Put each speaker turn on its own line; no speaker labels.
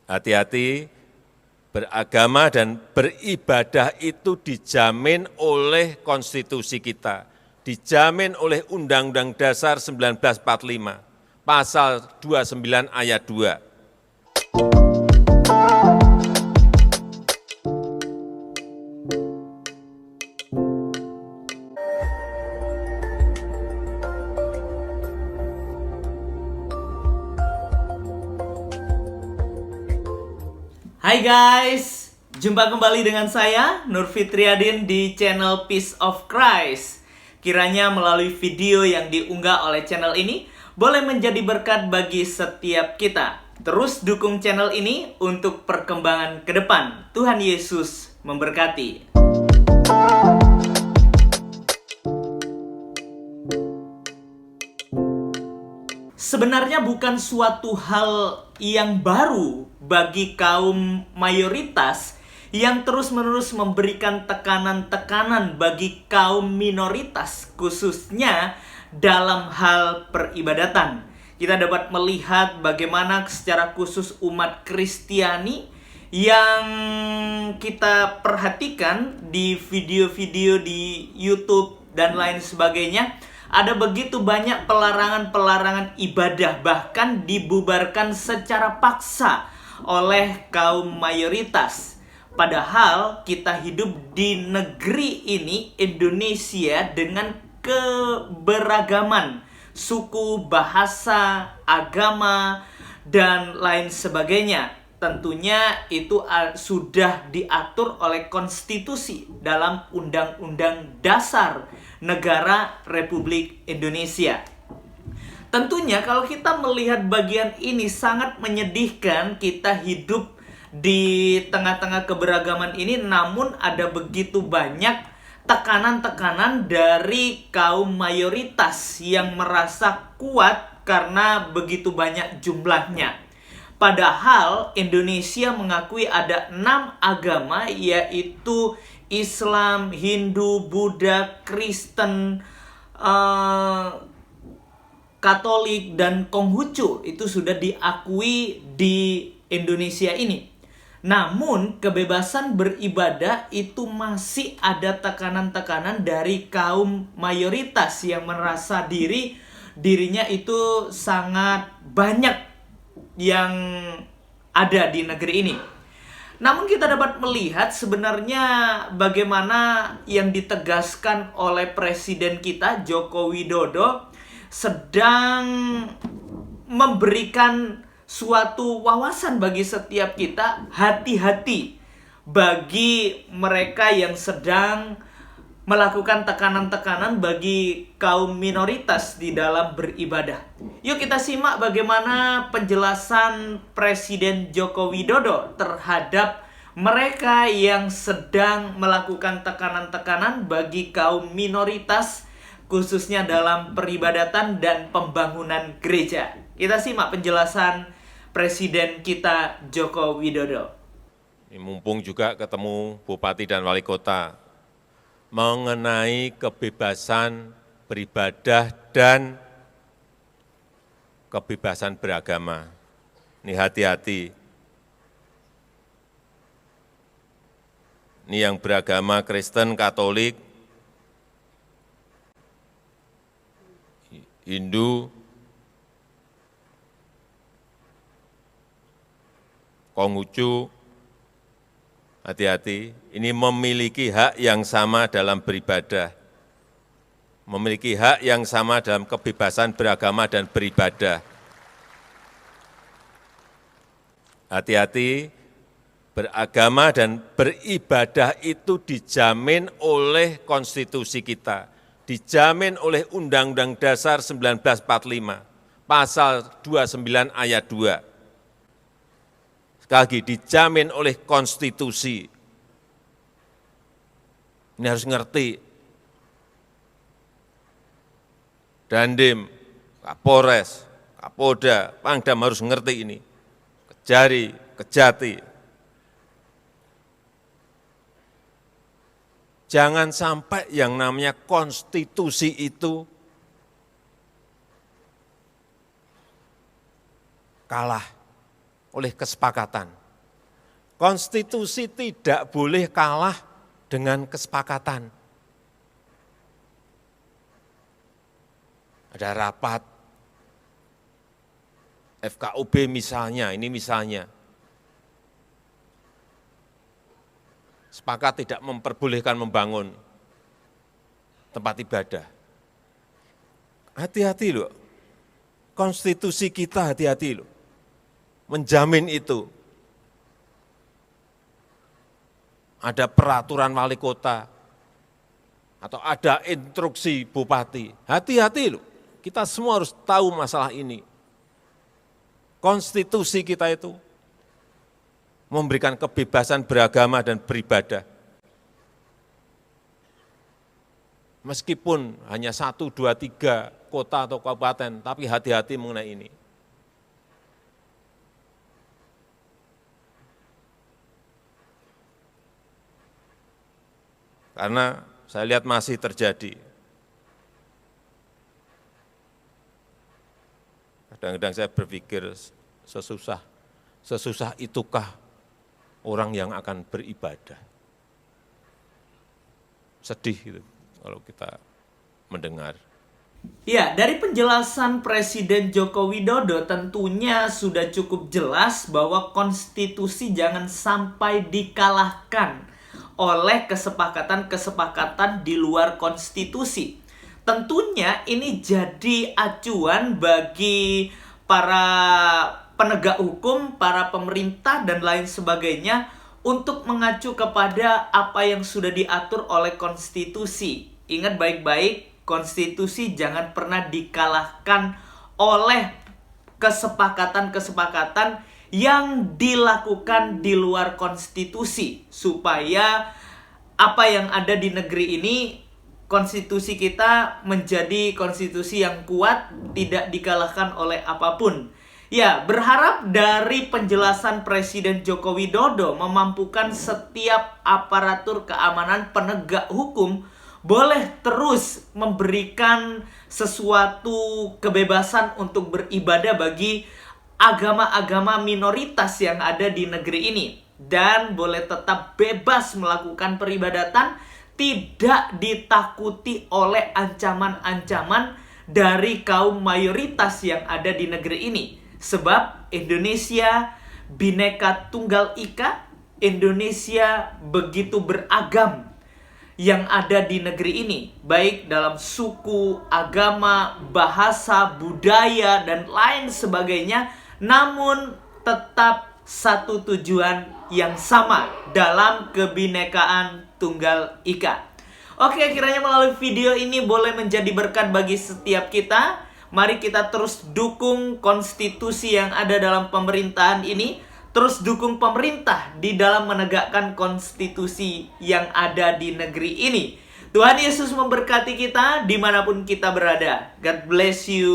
Hati-hati, beragama dan beribadah itu dijamin oleh konstitusi kita, dijamin oleh Undang-Undang Dasar 1945, pasal 29 ayat 2.
Hai guys, jumpa kembali dengan saya Nur Fitriadin di channel Peace of Christ. Kiranya melalui video yang diunggah oleh channel ini boleh menjadi berkat bagi setiap kita. Terus dukung channel ini untuk perkembangan ke depan. Tuhan Yesus memberkati. Sebenarnya bukan suatu hal yang baru bagi kaum mayoritas yang terus-menerus memberikan tekanan-tekanan bagi kaum minoritas, khususnya dalam hal peribadatan. Kita dapat melihat bagaimana secara khusus umat Kristiani yang kita perhatikan di video-video di YouTube dan lain sebagainya, ada begitu banyak pelarangan-pelarangan ibadah, bahkan dibubarkan secara paksa oleh kaum mayoritas. Padahal kita hidup di negeri ini, Indonesia, dengan keberagaman suku, bahasa, agama, dan lain sebagainya. Tentunya itu sudah diatur oleh konstitusi dalam Undang-Undang Dasar Negara Republik Indonesia. Tentunya kalau kita melihat bagian ini sangat menyedihkan, kita hidup di tengah-tengah keberagaman ini, namun ada begitu banyak tekanan-tekanan dari kaum mayoritas yang merasa kuat karena begitu banyak jumlahnya. Padahal Indonesia mengakui ada 6 agama, yaitu Islam, Hindu, Buddha, Kristen, Katolik, dan Konghucu. Itu sudah diakui di Indonesia ini. Namun kebebasan beribadah itu masih ada tekanan-tekanan dari kaum mayoritas yang merasa dirinya itu sangat banyak yang ada di negeri ini. Namun kita dapat melihat sebenarnya bagaimana yang ditegaskan oleh Presiden kita Joko Widodo sedang memberikan suatu wawasan bagi setiap kita. Hati-hati bagi mereka yang sedang melakukan tekanan-tekanan bagi kaum minoritas di dalam beribadah. Yuk kita simak bagaimana penjelasan Presiden Joko Widodo terhadap mereka yang sedang melakukan tekanan-tekanan bagi kaum minoritas, khususnya dalam peribadatan dan pembangunan gereja. Kita simak penjelasan Presiden kita Joko Widodo.
Mumpung juga ketemu Bupati dan Wali Kota, mengenai kebebasan beribadah dan kebebasan beragama. Ini hati-hati. Ini yang beragama Kristen, Katolik, Hindu, Konghucu, hati-hati, ini memiliki hak yang sama dalam beribadah, memiliki hak yang sama dalam kebebasan beragama dan beribadah. Hati-hati, beragama dan beribadah itu dijamin oleh konstitusi kita, dijamin oleh Undang-Undang Dasar 1945, pasal 29 ayat 2. Sekali lagi, dijamin oleh konstitusi. Ini harus ngerti. Dandim, Kapolres, Kapolda, Pangdam harus ngerti ini. Kejari, Kejati. Jangan sampai yang namanya konstitusi itu kalah. oleh kesepakatan. Konstitusi tidak boleh kalah dengan kesepakatan. Ada rapat FKUB misalnya, ini misalnya, sepakat tidak memperbolehkan membangun tempat ibadah. Hati-hati loh, konstitusi kita hati-hati loh, menjamin itu. Ada peraturan wali kota, atau ada instruksi bupati, hati-hati loh, kita semua harus tahu masalah ini. Konstitusi kita itu memberikan kebebasan beragama dan beribadah. Meskipun hanya 1, 2, 3 kota atau kabupaten, tapi hati-hati mengenai ini. Karena saya lihat masih terjadi. Kadang-kadang saya berpikir sesusah itukah orang yang akan beribadah. Sedih gitu kalau kita mendengar.
Ya, dari penjelasan Presiden Joko Widodo tentunya sudah cukup jelas bahwa konstitusi jangan sampai dikalahkan oleh kesepakatan-kesepakatan di luar konstitusi. Tentunya ini jadi acuan bagi para penegak hukum, para pemerintah, dan lain sebagainya untuk mengacu kepada apa yang sudah diatur oleh konstitusi. Ingat baik-baik, konstitusi jangan pernah dikalahkan oleh kesepakatan-kesepakatan yang dilakukan di luar konstitusi, supaya apa yang ada di negeri ini, konstitusi kita menjadi konstitusi yang kuat, tidak dikalahkan oleh apapun. Ya, berharap dari penjelasan Presiden Joko Widodo memampukan setiap aparatur keamanan penegak hukum boleh terus memberikan sesuatu kebebasan untuk beribadah bagi agama-agama minoritas yang ada di negeri ini, dan boleh tetap bebas melakukan peribadatan, tidak ditakuti oleh ancaman-ancaman dari kaum mayoritas yang ada di negeri ini. Sebab Indonesia Bhinneka Tunggal Ika, Indonesia begitu beragam yang ada di negeri ini, baik dalam suku, agama, bahasa, budaya, dan lain sebagainya, namun tetap satu tujuan yang sama dalam kebinekaan Tunggal Ika. Oke, kiranya melalui video ini boleh menjadi berkat bagi setiap kita. Mari kita terus dukung konstitusi yang ada dalam pemerintahan ini. Terus dukung pemerintah di dalam menegakkan konstitusi yang ada di negeri ini. Tuhan Yesus memberkati kita dimanapun kita berada. God bless you.